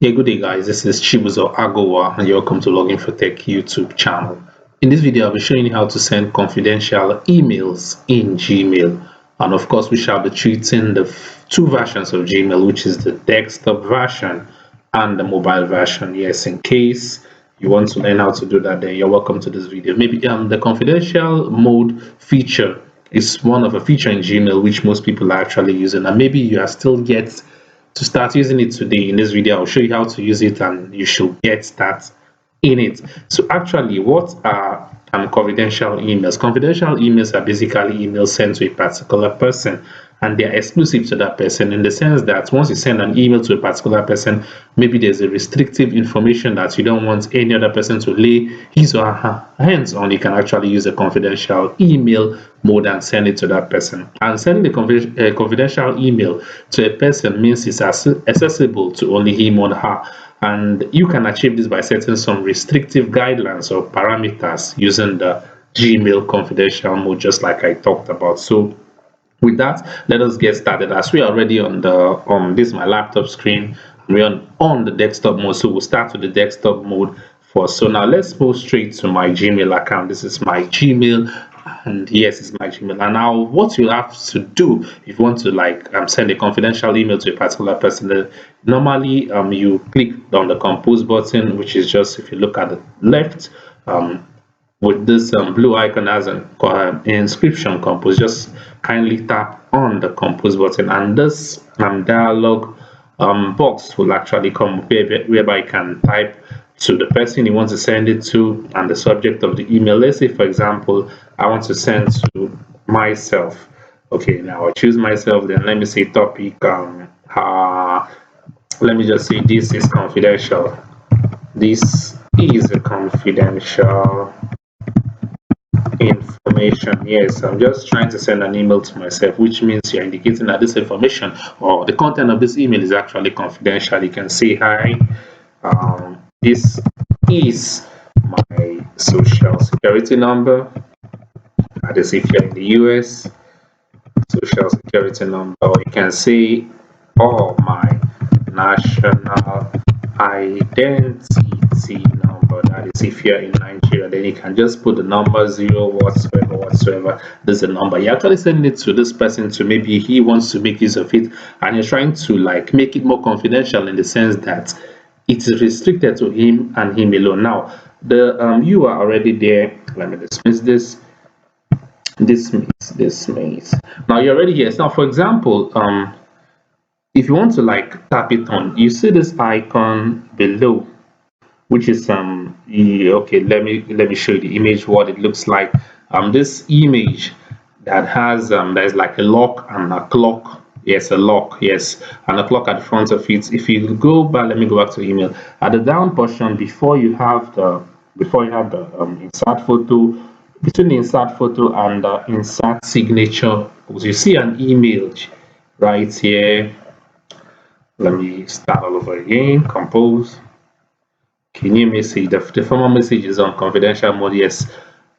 Yeah, good day, guys. This is Chibuzo Agowa, and you're welcome to Login for Tech YouTube channel. In this video, I'll be showing you how to send confidential emails in Gmail. And of course, we shall be treating the two versions of Gmail, which is the desktop version and the mobile version. Yes, in case you want to learn how to do that, then you're welcome to this video. Maybe the confidential mode feature is one of a feature in Gmail which most people are actually using, and maybe you are still yet to start using it today. In this video, I'll show you how to use it and you should get that in it. So actually, what are confidential emails? Confidential emails are basically emails sent to a particular person, and they're exclusive to that person, in the sense that once you send an email to a particular person, maybe there's a restrictive information that you don't want any other person to lay his or her hands on. You can actually use a confidential email mode and send it to that person. And sending a confidential email to a person means it's accessible to only him or her, and you can achieve this by setting some restrictive guidelines or parameters using the Gmail confidential mode, just like I talked about. So with that, let us get started. As we are already on this my laptop screen, we're on the desktop mode, so we'll start with the desktop mode first. So now let's move straight to my Gmail account. This is my Gmail, and yes, it's my Gmail. And now what you have to do if you want to send a confidential email to a particular person, normally you click on the compose button, which is just, if you look at the left, with this blue icon as an inscription compose, just kindly tap on the compose button, and this dialog box will actually come up whereby you can type to the person you want to send it to and the subject of the email. Let's say, for example, I want to send to myself. Okay, now I choose myself, then let me say topic, let me just say this is confidential. This is a confidential information. Yes, I'm just trying to send an email to myself, which means you're indicating that this information or the content of this email is actually confidential. You can say, hi, this is my social security number. That is if you're in the US, social security number. Or you can say, oh, my national identity number. That is if you're in Nigeria. Then you can just put the number 0 whatsoever. This is the number you're actually sending it to this person, to maybe he wants to make use of it, and you're trying to make it more confidential, in the sense that it is restricted to him and him alone. Now the you are already there. Let me dismiss this. Dismiss. Now you're already here. Now, for example, if you want to tap it on, you see this icon below, which is okay, let me show you the image, what it looks like. This image that has there's like a lock and a clock. Yes, a lock, yes, and a clock at the front of it. If you go back, let me go back to email. At the down portion, before you have the insert photo, between the insert photo and the insert signature, you see an image right here. Let me start all over again. Compose. Okay, new message. The former message is on confidential mode. Yes.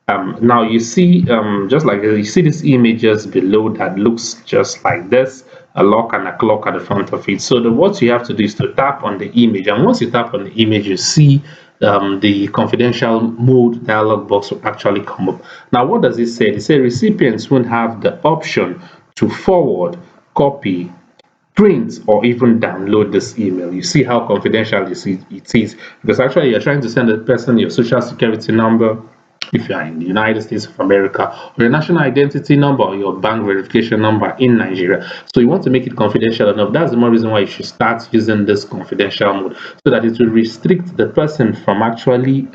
Now you see, just like you see these images below that looks just like this, a lock and a clock at the front of it. So what you have to do is to tap on the image, and once you tap on the image, you see the confidential mode dialog box will actually come up. Now, what does it say? It says recipients won't have the option to forward, copy, print, or even download this email. You see how confidential it is, because actually you're trying to send a person your social security number, if you are in the United States of America, or your national identity number, or your bank verification number in Nigeria. So you want to make it confidential enough. That's the more reason why you should start using this confidential mode, so that it will restrict the person from actually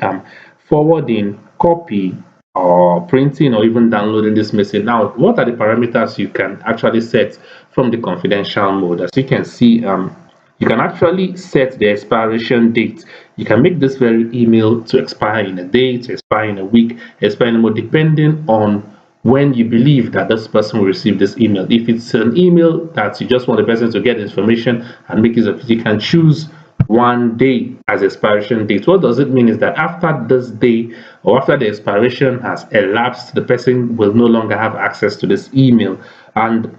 forwarding, copy, or printing, or even downloading this message. Now, what are the parameters you can actually set from the confidential mode? As you can see, you can actually set the expiration date. You can make this very email to expire in a day, to expire in a week, expire in a month, depending on when you believe that this person will receive this email. If it's an email that you just want the person to get information and make use of it, you can choose 1 day as expiration date. What does it mean is that after this day, or after the expiration has elapsed, the person will no longer have access to this email. And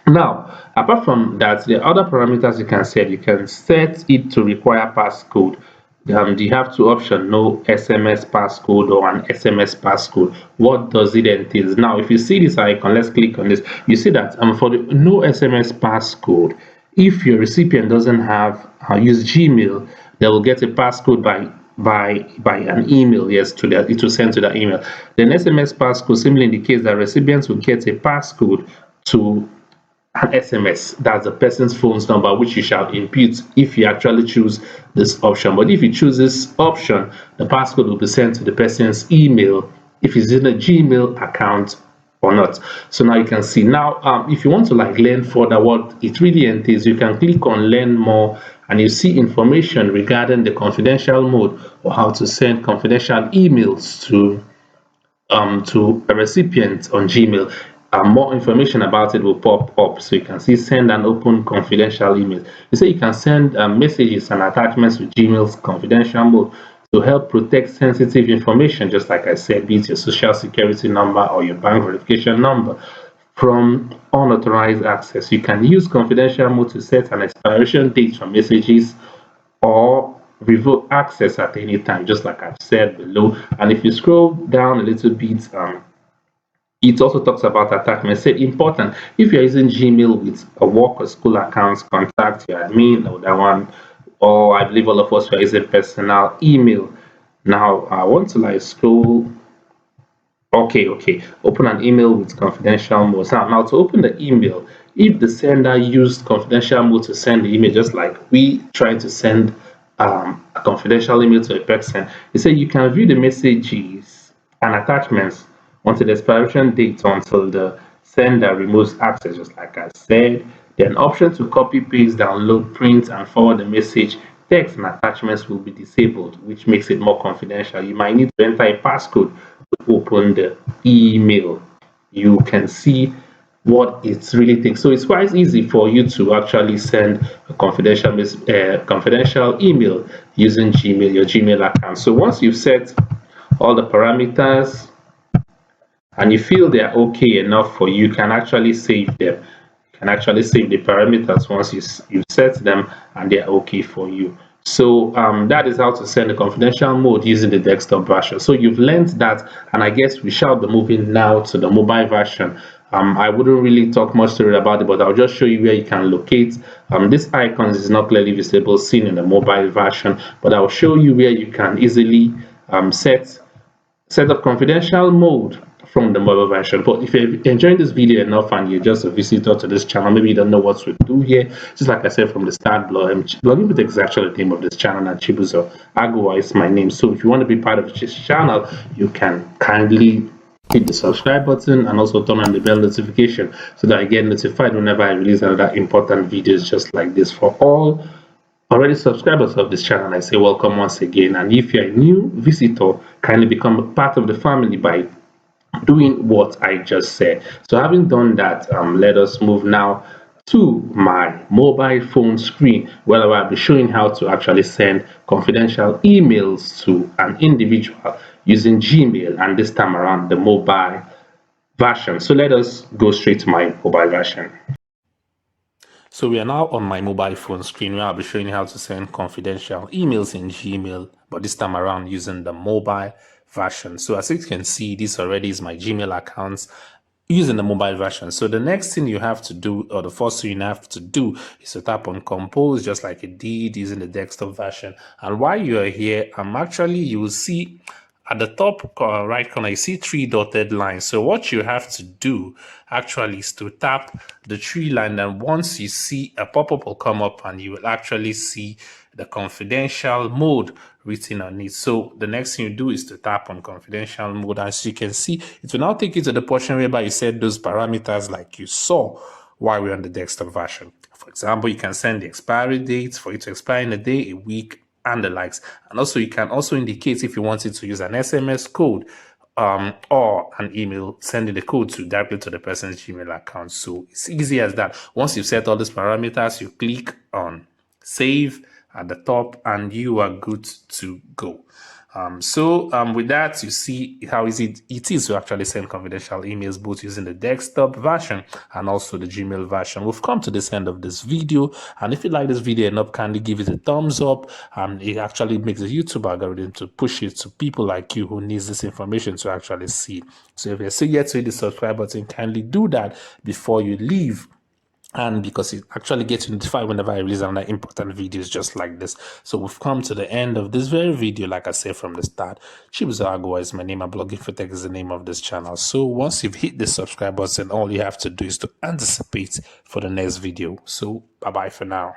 Now, apart from that, the other parameters you can set, you can set it to require passcode. You have two options: no SMS passcode or an SMS passcode. What does it entail? Now, if you see this icon, let's click on this. You see that for the no SMS passcode, if your recipient doesn't have use Gmail, they will get a passcode by an email. Yes, to that it will send to that email. Then SMS passcode simply indicates that recipients will get a passcode to an SMS. That's the person's phone's number, which you shall input if you actually choose this option. But if you choose this option, the passcode will be sent to the person's email if it's in a Gmail account or not. So now you can see now, if you want to like learn further what it really entails, you can click on learn more and you see information regarding the confidential mode or how to send confidential emails to a recipient on Gmail. More information about it will pop up. So you can see send and open confidential emails. You say you can send messages and attachments with Gmail's confidential mode to help protect sensitive information, just like I said, be it your social security number or your bank verification number, from unauthorized access. You can use confidential mode to set an expiration date for messages or revoke access at any time, just like I've said below. And if you scroll down a little bit, it also talks about attachment. Say important if you're using Gmail with a work or school accounts, contact your admin or that one, or I believe all of us are using personal email. Now I want to like scroll. Okay. Open an email with confidential mode. Now to open the email, if the sender used confidential mode to send the email, just like we try to send a confidential email to a person, you say you can view the messages and attachments until the expiration date until the sender removes access, just like I said. Then option to copy, paste, download, print, and forward the message. Text and attachments will be disabled, which makes it more confidential. You might need to enter a passcode to open the email. You can see what it really takes. So it's quite easy for you to actually send a confidential email using Gmail, your Gmail account. So once you've set all the parameters and you feel they're okay enough for you, you can actually save them. You can actually save the parameters once you set them and they're okay for you. So that is how to send a confidential mode using the desktop version. So you've learned that, and I guess we shall be moving now to the mobile version. I wouldn't really talk much to it about it, but I'll just show you where you can locate. This icon is not clearly visible seen in the mobile version, but I'll show you where you can easily set up confidential mode from the mobile version. But if you're enjoying this video enough and you're just a visitor to this channel, maybe you don't know what to do here, just like I said from the start, blogging with is actually the name of this channel, and Chibuzo Agua is my name. So if you want to be part of this channel, you can kindly hit the subscribe button and also turn on the bell notification so that I get notified whenever I release another important videos just like this. For all already subscribers of this channel, I say welcome once again, and if you're a new visitor, kindly become a part of the family by doing what I just said. So having done that, let us move now to my mobile phone screen where I'll be showing how to actually send confidential emails to an individual using Gmail, and this time around the mobile version. So let us go straight to my mobile version. So we are now on my mobile phone screen where I'll be showing you how to send confidential emails in Gmail, but this time around using the mobile version. So as you can see, this already is my Gmail account using the mobile version. So the next thing you have to do, or the first thing you have to do, is to tap on compose just like it did using the desktop version. And while you are here, you will see at the top right corner, you see three dotted lines. So what you have to do actually is to tap the three line, and once you see a pop-up will come up and you will actually see the confidential mode written on it. So the next thing you do is to tap on confidential mode. As you can see, it will now take you to the portion whereby you set those parameters like you saw while we're on the desktop version. For example, you can send the expiry dates for it to expire in a day, a week, and the likes. And also you can also indicate if you wanted to use an SMS code or an email, sending the code directly to the person's Gmail account. So it's easy as that. Once you've set all these parameters, you click on save at the top and you are good to go. With that, you see how easy it is to actually send confidential emails, both using the desktop version and also the Gmail version. We've come to this end of this video, and if you like this video enough, kindly give it a thumbs up, and it actually makes the YouTube algorithm to push it to people like you who needs this information to actually see. So if you're still yet to hit the subscribe button, kindly do that before you leave, and because it actually gets notified whenever I release another important videos just like this. So we've come to the end of this very video. Like I said from the start, Chibuzo Agua is my name, and Blogging for Tech is the name of this channel. So once you've hit the subscribe button, all you have to do is to anticipate for the next video. So bye bye for now.